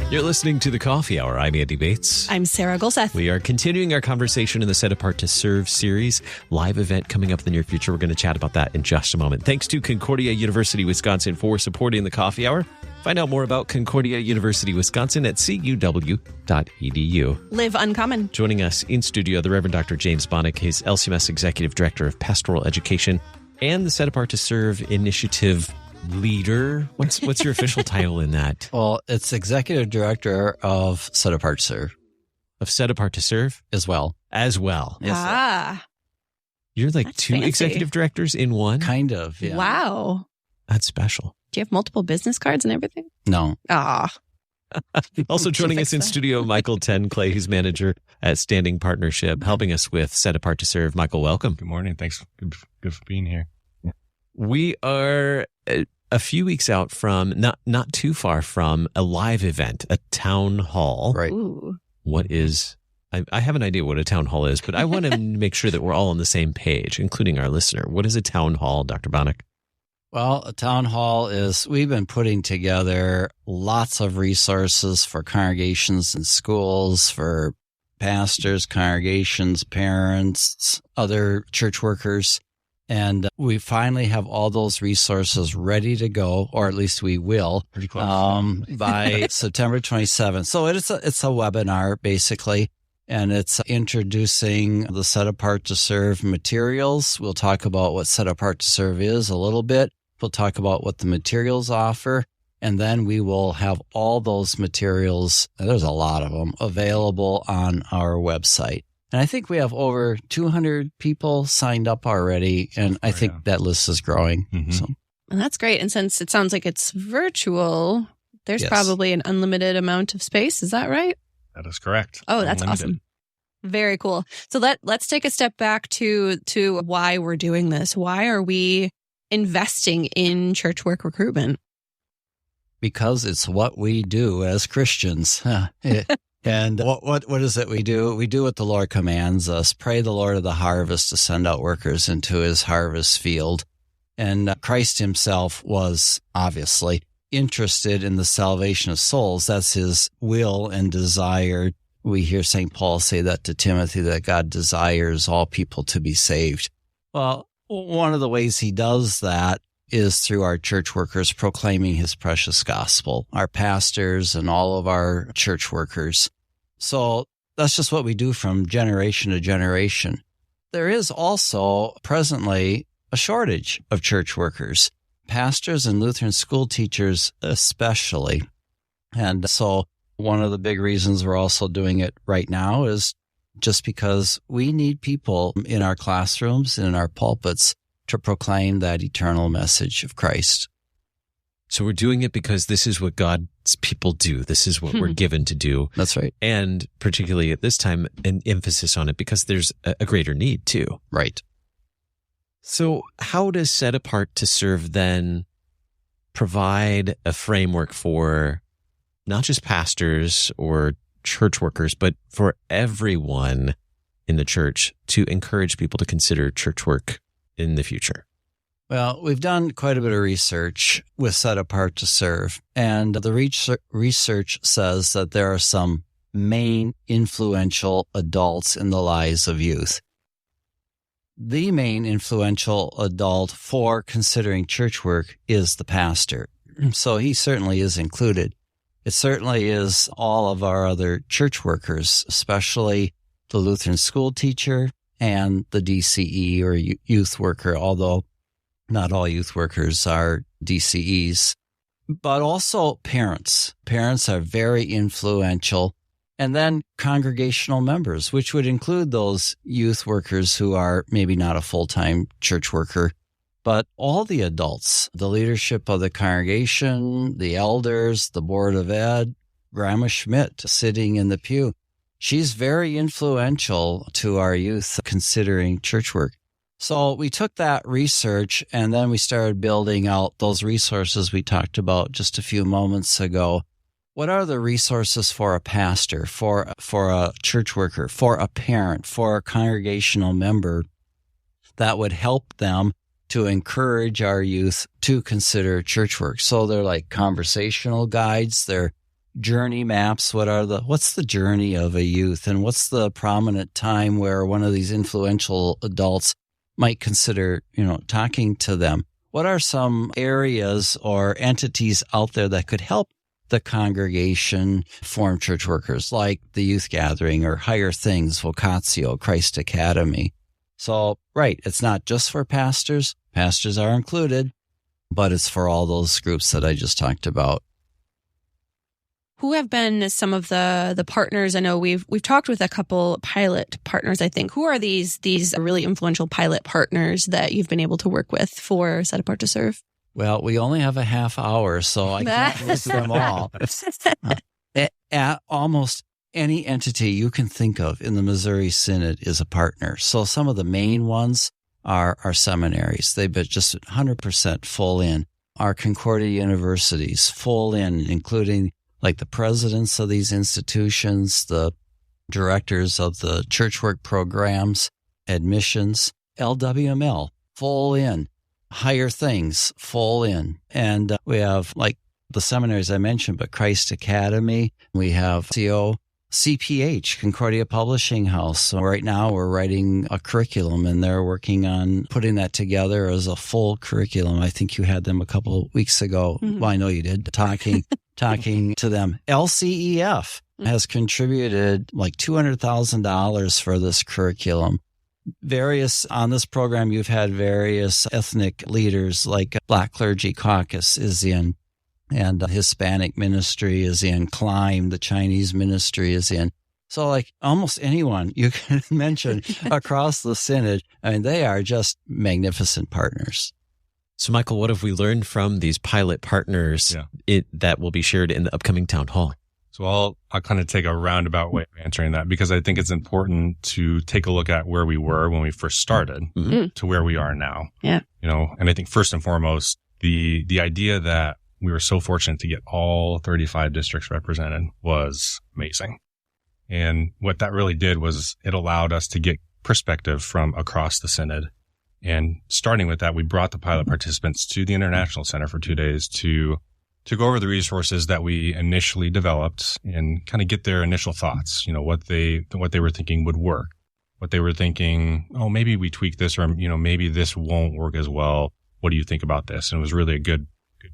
You're listening to The Coffee Hour. I'm Andy Bates. I'm Sarah Golseth. We are continuing our conversation in the Set Apart to Serve series. Live event coming up in the near future. We're going to chat about that in just a moment. Thanks to Concordia University, Wisconsin for supporting The Coffee Hour. Find out more about Concordia University, Wisconsin at cuw.edu. Live Uncommon. Joining us in studio, the Reverend Dr. James Baneck, his LCMS Executive Director of Pastoral Education and the Set Apart to Serve Initiative leader. What's your official title in that? Well, it's Executive Director of Set Apart to Serve. Of Set Apart to Serve? As well. As well. Yes, You're like that's two fancy. Executive Directors in one? Kind of, yeah. Wow. That's special. Do you have multiple business cards and everything? No. Ah. Also joining us in that. studio, Michael Tenclay, who's manager at Standing Partnership, helping us with Set Apart to Serve. Michael, welcome. Good morning. Thanks. Good for being here. We are a few weeks out from, not too far from, a live event, a town hall. Right. Ooh. What is, I have an idea what a town hall is, but I want to make sure that we're all on the same page, including our listener. What is a town hall, Dr. Baneck? Well, a town hall is, we've been putting together lots of resources for congregations and schools, for pastors, congregations, parents, other church workers. And we finally have all those resources ready to go, or at least we will, Pretty close. by September 27th. So it's a webinar, basically, and it's introducing the Set Apart to Serve materials. We'll talk about what Set Apart to Serve is a little bit. We'll talk about what the materials offer, and then we will have all those materials, there's a lot of them, available on our website. And I think we have over 200 people signed up already, and I think that list is growing. Mm-hmm. So, And that's great. And since it sounds like it's virtual, there's Yes. probably an unlimited amount of space. Is that right? That is correct. Oh, that's Unlimited. awesome. Very cool. So let's take a step back to why we're doing this. Why are we investing in church work recruitment? because it's what we do as Christians. And what is it we do? We do what the Lord commands us. Pray the Lord of the harvest to send out workers into his harvest field. And Christ himself was obviously interested in the salvation of souls. That's his will and desire. We hear St. Paul say that to Timothy, that God desires all people to be saved. Well, one of the ways he does that is through our church workers proclaiming his precious gospel, our pastors and all of our church workers. So that's just what we do from generation to generation. There is also presently a shortage of church workers, pastors and Lutheran school teachers especially. And so one of the big reasons we're also doing it right now is just because we need people in our classrooms and in our pulpits to proclaim that eternal message of Christ. So we're doing it because this is what God's people do. This is what we're given to do. That's right. And particularly at this time, an emphasis on it because there's a greater need too. Right. So how does Set Apart to Serve then provide a framework for not just pastors or church workers, but for everyone in the church to encourage people to consider church work in the future? Well, we've done quite a bit of research with Set Apart to Serve, and the research says that there are some main influential adults in the lives of youth. The main influential adult for considering church work is the pastor. So he certainly is included. It certainly is all of our other church workers, especially the Lutheran school teacher and the DCE or youth worker, although not all youth workers are DCEs, but also parents. Parents are very influential. And then congregational members, which would include those youth workers who are maybe not a full-time church worker, but all the adults, the leadership of the congregation, the elders, the board of ed, Grandma Schmidt sitting in the pew. She's very influential to our youth considering church work. So we took that research and then we started building out those resources we talked about just a few moments ago. what are the resources for a pastor, for a church worker, for a parent, for a congregational member that would help them to encourage our youth to consider church work? So they're like conversational guides, they're journey maps. What's the journey of a youth, and what's the prominent time where one of these influential adults might consider, talking to them? What are some areas or entities out there that could help the congregation form church workers, like the youth gathering or Higher Things, Vocatio, Christ Academy? So, right, it's not just for pastors. Pastors are included, but it's for all those groups that I just talked about. Who have been some of the partners? I know we've talked with a couple pilot partners, I think. Who are these really influential pilot partners that you've been able to work with for Set Apart to Serve? Well, we only have a half hour, so I can't list them all. At almost any entity you can think of in the Missouri Synod is a partner. So some of the main ones are our seminaries. They've been just 100% full in. Our Concordia universities, full in, including like the presidents of these institutions, the directors of the church work programs, admissions, LWML, full in. Higher Things, full in. And we have like the seminaries I mentioned, but Christ Academy. We have CPH, Concordia Publishing House. So right now we're writing a curriculum, and they're working on putting that together as a full curriculum. I think you had them a couple of weeks ago. Mm-hmm. Well, I know you did, talking to them. LCEF has contributed like $200,000 for this curriculum. On this program, you've had various ethnic leaders, like Black Clergy Caucus is in, and Hispanic ministry is in, Climb, the Chinese ministry is in. So like almost anyone you can mention across the Synod, I mean, they are just magnificent partners. So Michael, what have we learned from these pilot partners that will be shared in the upcoming town hall? So I'll kind of take a roundabout way of answering that, because I think it's important to take a look at where we were when we first started to where we are now. Yeah. And I think first and foremost, the idea that we were so fortunate to get all 35 districts represented was amazing. And what that really did was it allowed us to get perspective from across the Synod. And starting with that, we brought the pilot participants to the International Center for 2 days to go over the resources that we initially developed and kind of get their initial thoughts, what they were thinking would work, what they were thinking, oh, maybe we tweak this, or, maybe this won't work as well. What do you think about this? And it was really a good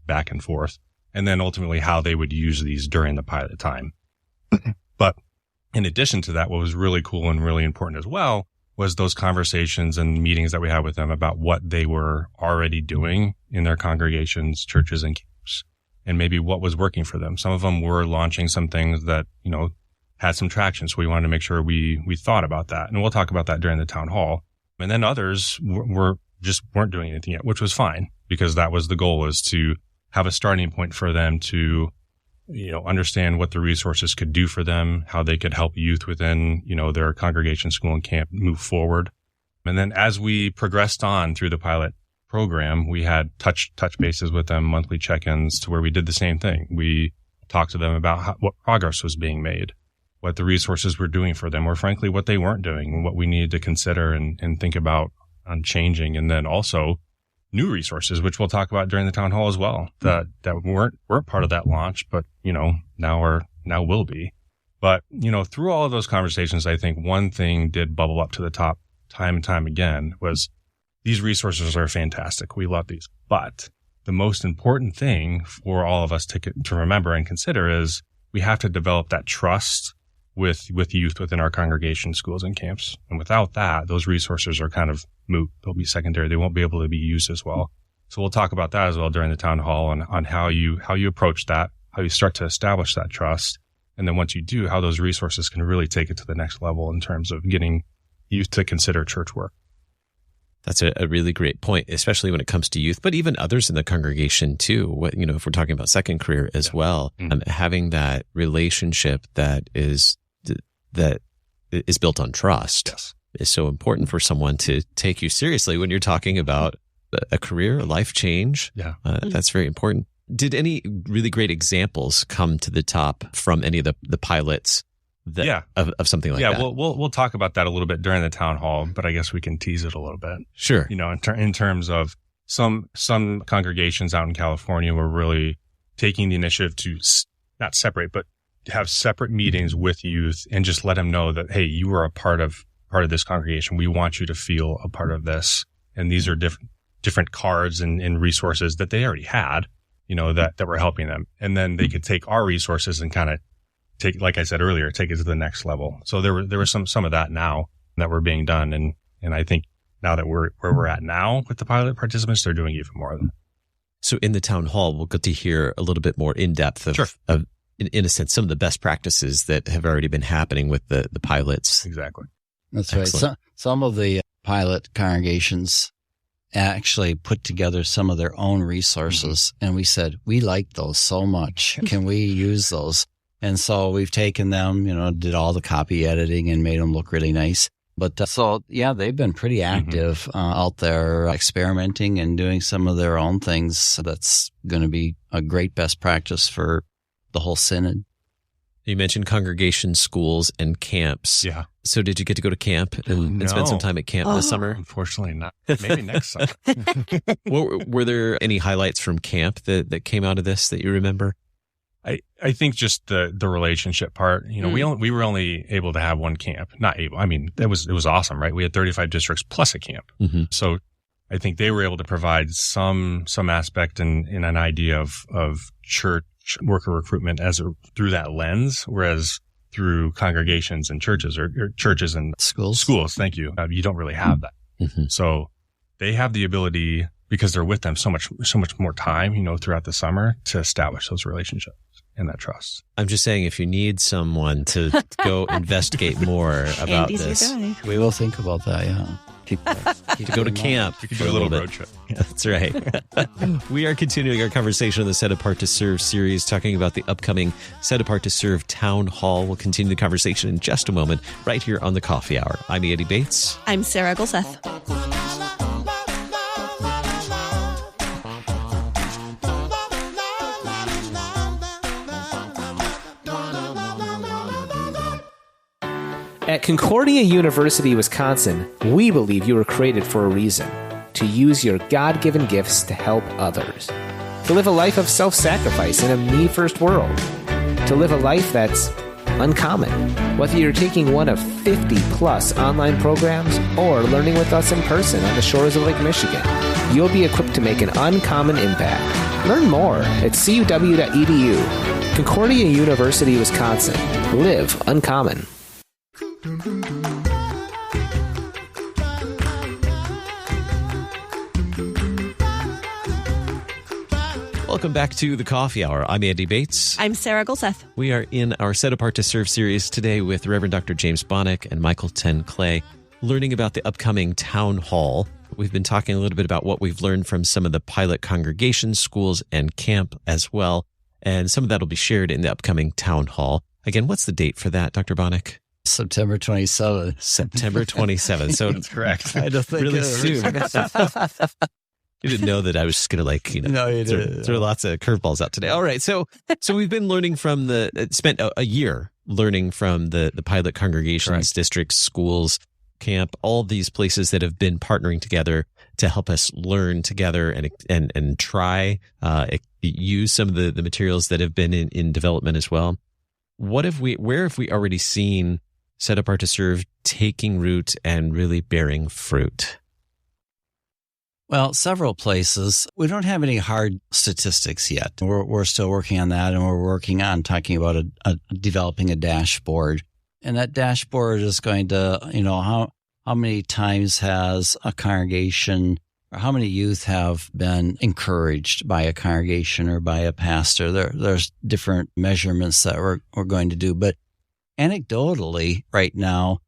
back and forth. And then ultimately how they would use these during the pilot time. But in addition to that, what was really cool and really important as well was those conversations and meetings that we had with them about what they were already doing in their congregations, churches, and camps, and maybe what was working for them. Some of them were launching some things that, had some traction. So we wanted to make sure we thought about that. And we'll talk about that during the town hall. And then others weren't doing anything yet, which was fine, because that was the goal, is to have a starting point for them to, understand what the resources could do for them, how they could help youth within, their congregation, school, and camp move forward. And then as we progressed on through the pilot program, we had touch bases with them, monthly check-ins, to where we did the same thing. We talked to them about what progress was being made, what the resources were doing for them, or frankly, what they weren't doing, and what we needed to consider and think about on changing. And then also new resources, which we'll talk about during the town hall as well, that weren't part of that launch, but, now will be. But, through all of those conversations, I think one thing did bubble up to the top time and time again was, these resources are fantastic. We love these. But the most important thing for all of us to remember and consider is we have to develop that trust with youth within our congregation, schools, and camps. And without that, those resources are kind of moot. They'll be secondary. They won't be able to be used as well. So we'll talk about that as well during the town hall, on how you approach that, how you start to establish that trust. And then once you do, how those resources can really take it to the next level in terms of getting youth to consider church work. That's a really great point, especially when it comes to youth, but even others in the congregation too. If we're talking about second career as well, having that relationship that is built on trust is so important for someone to take you seriously when you're talking about a career, a life change. Yeah. That's very important. Did any really great examples come to the top from any of the pilots of something like that? Yeah, we'll talk about that a little bit during the town hall, but I guess we can tease it a little bit. Sure. In terms of some congregations out in California were really taking the initiative to not separate, but have separate meetings with youth and just let them know that, hey, you are a part of this congregation. We want you to feel a part of this. And these are different cards and resources that they already had, that were helping them. And then they could take our resources and kind of take, like I said earlier, take it to the next level. So there was some of that now that were being done. And I think now that we're where we're at now with the pilot participants, they're doing even more of them. So in the town hall, we'll get to hear a little bit more in depth of in a sense, some of the best practices that have already been happening with the pilots. Exactly. That's right. Some of the pilot congregations actually put together some of their own resources. And we said, we like those so much. Can we use those? And so we've taken them, did all the copy editing and made them look really nice. But they've been pretty active out there experimenting and doing some of their own things. That's going to be a great best practice for the whole synod. You mentioned congregations, schools, and camps. Yeah. So did you get to go to camp and spend some time at camp this summer? Unfortunately not. Maybe next summer. Were there any highlights from camp that came out of this that you remember? I think just the relationship part. We were only able to have one camp. Not able. I mean, it was awesome, right? We had 35 districts plus a camp. Mm-hmm. So I think they were able to provide some aspect and an idea of church worker recruitment through that lens, whereas through congregations and churches or churches and schools, thank you, you don't really have that. Mm-hmm. So they have the ability, because they're with them so much more time, throughout the summer, to establish those relationships and that trust. I'm just saying, if you need someone to go investigate more about this, we will think about that. Yeah. To go to camp. You could do a little road trip. That's right. We are continuing our conversation on the Set Apart to Serve series, talking about the upcoming Set Apart to Serve Town Hall. We'll continue the conversation in just a moment, right here on the Coffee Hour. I'm Andy Bates. I'm Sarah Gulseth. At Concordia University, Wisconsin, we believe you were created for a reason: to use your God-given gifts to help others, to live a life of self-sacrifice in a me-first world, to live a life that's uncommon. Whether you're taking one of 50-plus online programs or learning with us in person on the shores of Lake Michigan, you'll be equipped to make an uncommon impact. Learn more at cuw.edu. Concordia University, Wisconsin. Live uncommon. Welcome back to the Coffee Hour. I'm Andy Bates. I'm Sarah Gulseth. We are in our Set Apart to Serve series today with Reverend Dr. James Baneck and Michael Ten Clay, learning about the upcoming Town Hall. We've been talking a little bit about what we've learned from some of the pilot congregations, schools, and camp as well. And some of that will be shared in the upcoming Town Hall. Again, what's the date for that, Dr. Baneck? September 27th. September 27th. So that's correct. I don't think really soon. You didn't know that I was just going to no, you didn't. Throw lots of curveballs out today. All right. So we've been learning from spent a year learning from the pilot congregations, correct, districts, schools, camp, all these places that have been partnering together to help us learn together and try, use some of the materials that have been in development as well. Where have we already seen Set Apart to Serve taking root and really bearing fruit? Well, several places. We don't have any hard statistics yet. We're still working on that, and we're working on talking about developing a dashboard. And that dashboard is going to, how many times has a congregation, or how many youth have been encouraged by a congregation or by a pastor? There's different measurements that we're going to do. But anecdotally, right now,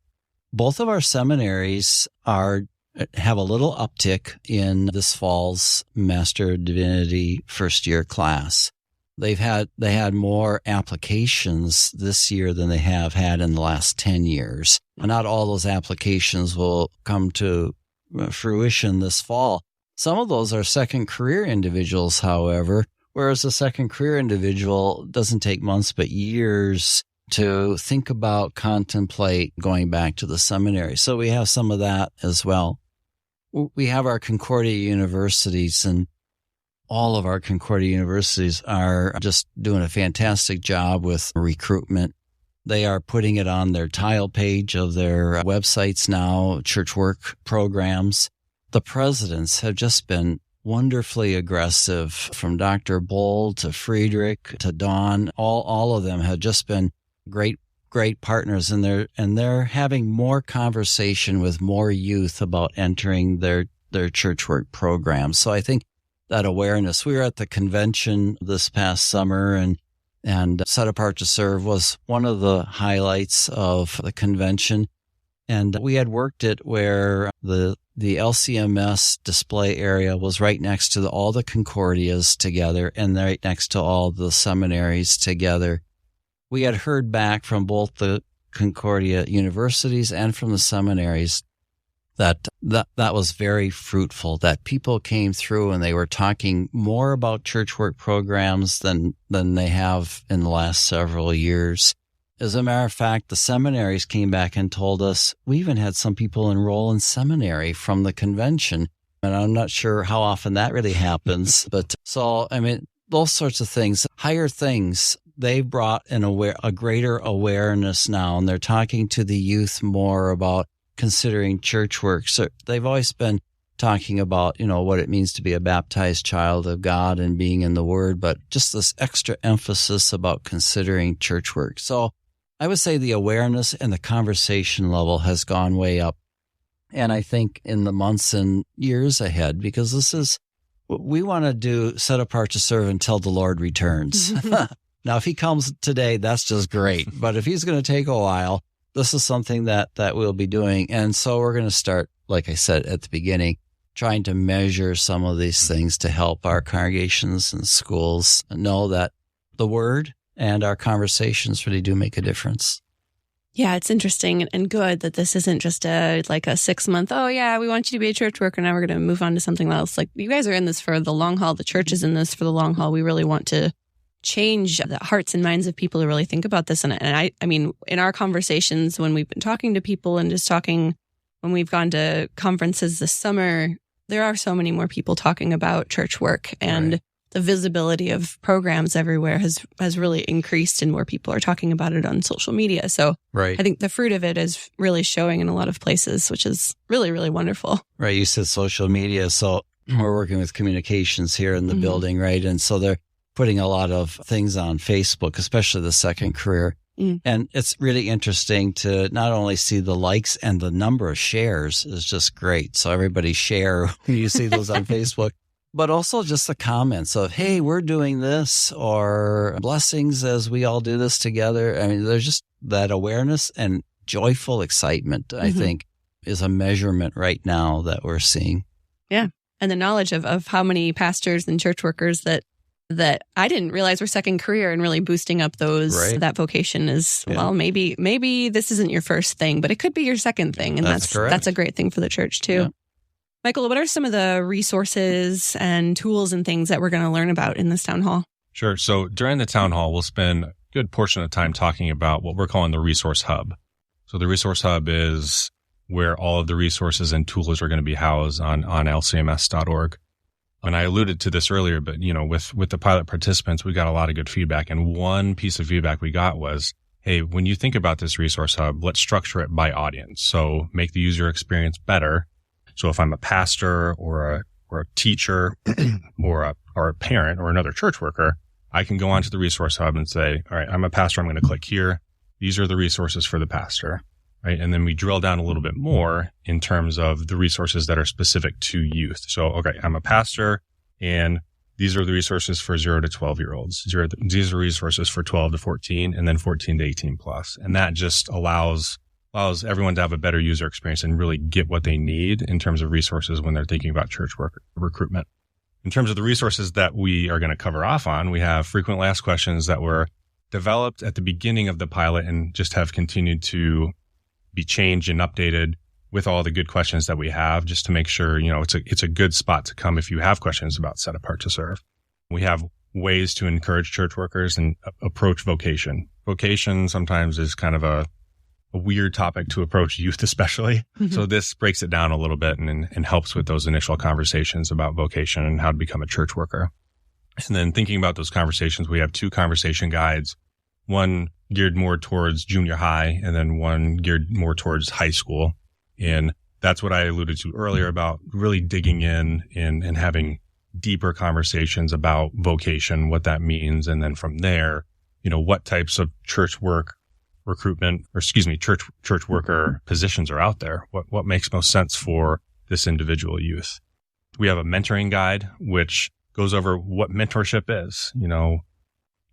both of our seminaries have a little uptick in this fall's Master of Divinity first year class. They had more applications this year than they have had in the last 10 years. And not all those applications will come to fruition this fall. Some of those are second career individuals, however, Whereas a second career individual doesn't take months, but years to think about, contemplate going back to the seminary. So we have some of that as well. We have our Concordia universities, and all of our Concordia universities are just doing a fantastic job with recruitment. They are putting it on their tile page of their websites now, church work programs. The presidents have just been wonderfully aggressive, from Dr. Bull to Friedrich to Don. All of them have just been great partners, and they're having more conversation with more youth about entering their church work programs. So I think that awareness. We were at the convention this past summer, and Set Apart to Serve was one of the highlights of the convention. And we had worked it where the LCMS display area was right next to all the Concordias together and right next to all the seminaries together. We had heard back from both the Concordia universities and from the seminaries that was very fruitful, that people came through and they were talking more about church work programs than they have in the last several years. As a matter of fact, the seminaries came back and told us we even had some people enroll in seminary from the convention. And I'm not sure how often that really happens. But so, I mean, those sorts of things, higher things, they brought a greater awareness now. And they're talking to the youth more about considering church work. So they've always been talking about, what it means to be a baptized child of God and being in the Word, but just this extra emphasis about considering church work. So I would say the awareness and the conversation level has gone way up. And I think in the months and years ahead, because we want to do Set Apart to Serve until the Lord returns. Now, if he comes today, that's just great. But if he's going to take a while, this is something that we'll be doing. And so we're going to start, like I said at the beginning, trying to measure some of these things to help our congregations and schools know that the Word and our conversations really do make a difference. Yeah, it's interesting and good that this isn't just a 6-month, oh yeah, we want you to be a church worker, now we're going to move on to something else. Like, you guys are in this for the long haul. The church is in this for the long haul. We really want to change the hearts and minds of people to really think about this. And I mean, in our conversations, when we've been talking to people and just talking, when we've gone to conferences this summer, there are so many more people talking about church work, and right. The visibility of programs everywhere has really increased, and more people are talking about it on social media. So right. I think the fruit of it is really showing in a lot of places, which is really, really wonderful. Right. You said social media. So we're working with communications here in the building, right? And so they're putting a lot of things on Facebook, especially the second career. And it's really interesting to not only see the likes, and the number of shares is just great. So everybody share when you see those on Facebook, but also just the comments of, hey, we're doing this, or blessings as we all do this together. I mean, there's just that awareness and joyful excitement, I think, is a measurement right now that we're seeing. Yeah. And the knowledge of how many pastors and church workers that I didn't realize were second career, and really boosting up that vocation is, well, maybe this isn't your first thing, but it could be your second thing. And that's a great thing for the church too. Yeah. Michael, what are some of the resources and tools and things that we're going to learn about in this town hall? Sure. So during the town hall, we'll spend a good portion of time talking about what we're calling the resource hub. So the resource hub is where all of the resources and tools are going to be housed on lcms.org. And I alluded to this earlier, but with the pilot participants, we got a lot of good feedback. And one piece of feedback we got was, hey, when you think about this resource hub, let's structure it by audience. So make the user experience better. So if I'm a pastor or a teacher or a parent or another church worker, I can go onto the resource hub and say, all right, I'm a pastor. I'm going to click here. These are the resources for the pastor. Right. And then we drill down a little bit more in terms of the resources that are specific to youth. So, okay, I'm a pastor, and these are the resources for 0 to 12-year-olds. These are resources for 12 to 14, and then 14 to 18 plus. And that just allows everyone to have a better user experience and really get what they need in terms of resources when they're thinking about church work recruitment. In terms of the resources that we are going to cover off on, we have frequently asked questions that were developed at the beginning of the pilot and just have continued to be changed and updated with all the good questions that we have, just to make sure, it's a good spot to come if you have questions about Set Apart to Serve. We have ways to encourage church workers and approach vocation. Vocation sometimes is kind of a weird topic to approach youth, especially. Mm-hmm. So this breaks it down a little bit and helps with those initial conversations about vocation and how to become a church worker. And then thinking about those conversations, we have 2 conversation guides, one geared more towards junior high and then one geared more towards high school. And that's what I alluded to earlier about really digging in and having deeper conversations about vocation, what that means. And then from there, what types of church worker positions are out there? What makes most sense for this individual youth? We have a mentoring guide, which goes over what mentorship is.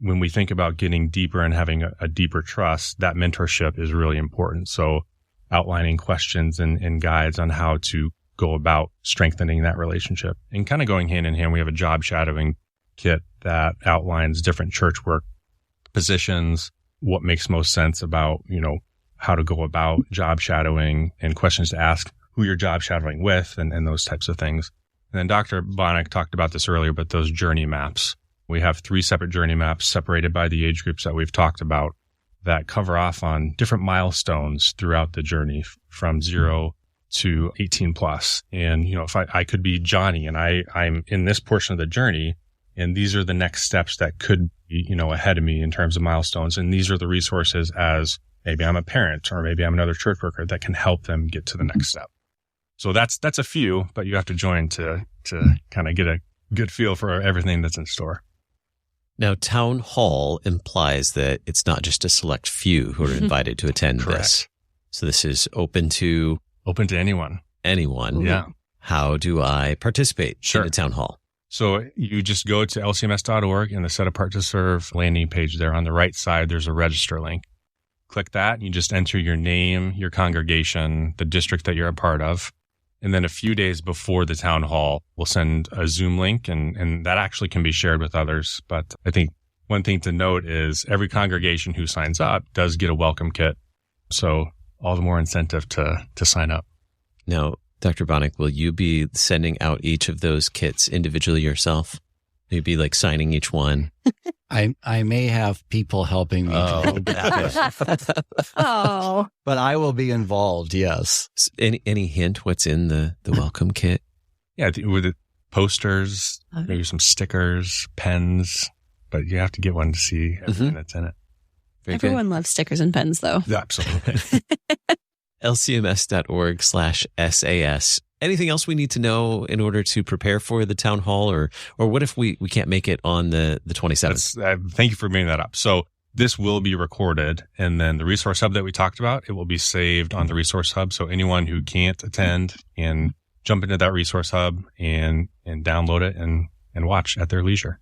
When we think about getting deeper and having a deeper trust, that mentorship is really important. So outlining questions and guides on how to go about strengthening that relationship. And kind of going hand in hand, we have a job shadowing kit that outlines different church work positions, what makes most sense about, how to go about job shadowing and questions to ask, who you're job shadowing with, and those types of things. And then Dr. Baneck talked about this earlier, but those journey maps. We have 3 separate journey maps separated by the age groups that we've talked about that cover off on different milestones throughout the journey from 0 to 18 plus. And, if I could be Johnny and I'm in this portion of the journey, and these are the next steps that could be, ahead of me in terms of milestones. And these are the resources as maybe I'm a parent or maybe I'm another church worker that can help them get to the next step. So that's a few, but you have to join to kind of get a good feel for everything that's in store. Now, town hall implies that it's not just a select few who are invited to attend this. So this is open to anyone. Anyone. Yeah. How do I participate in a town hall? So you just go to LCMS.org and the Set Apart to Serve landing page there. On the right side, there's a register link. Click that and you just enter your name, your congregation, the district that you're a part of. And then a few days before the town hall, we'll send a Zoom link and that actually can be shared with others. But I think one thing to note is every congregation who signs up does get a welcome kit. So all the more incentive to sign up. Now, Dr. Baneck, will you be sending out each of those kits individually yourself? Will you be like signing each one? I may have people helping me. Oh. But I will be involved, yes. Any hint what's in the welcome kit? Yeah, with the posters, maybe some stickers, pens, but you have to get one to see everything that's in it. Everyone loves stickers and pens, though. Yeah, absolutely. LCMS.org/SAS. Anything else we need to know in order to prepare for the town hall, or what if we can't make it on the 27th? Thank you for bringing that up. So this will be recorded, and then the resource hub that we talked about, it will be saved on the resource hub. So anyone who can't attend can jump into that resource hub and download it and watch at their leisure.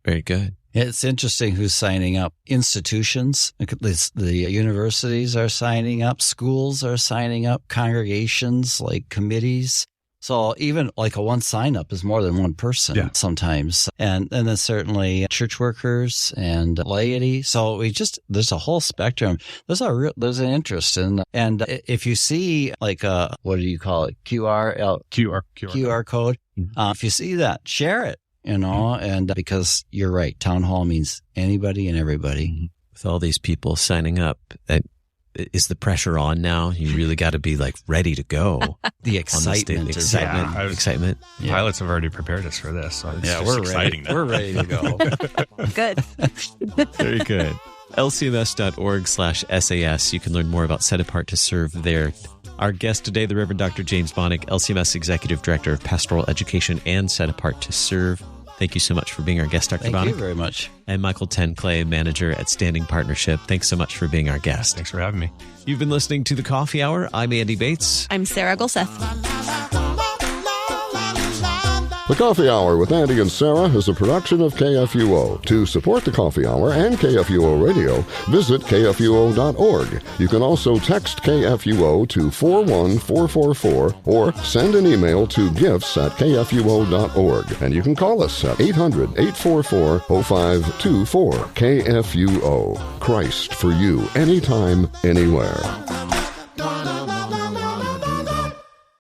Very good. It's interesting who's signing up. Institutions, the universities are signing up, schools are signing up, congregations like committees. So even like a one sign up is more than one person sometimes. And then certainly church workers and laity. So there's a whole spectrum. There's an interest in, and if you see like what do you call it? QR code. If you see that, share it. And because you're right, town hall means anybody and everybody. With all these people signing up, is the pressure on now? You really got to be like ready to go. The excitement. Excitement. Yeah. Pilots have already prepared us for this. So it's we're exciting. Ready. We're ready to go. Good. Very good. LCMS.org/SAS. You can learn more about Set Apart to Serve there. Our guest today, the Reverend Dr. James Baneck, LCMS Executive Director of Pastoral Education and Set Apart to Serve. Thank you so much for being our guest, Dr. Baneck. Thank you very much. And Michael Tenclay, Manager at Standing Partnership. Thanks so much for being our guest. Thanks for having me. You've been listening to The Coffee Hour. I'm Andy Bates. I'm Sarah Gulseth. The Coffee Hour with Andy and Sarah is a production of KFUO. To support The Coffee Hour and KFUO Radio, visit KFUO.org. You can also text KFUO to 41444 or send an email to gifts@KFUO.org. And you can call us at 800-844-0524. KFUO. Christ for you, anytime, anywhere.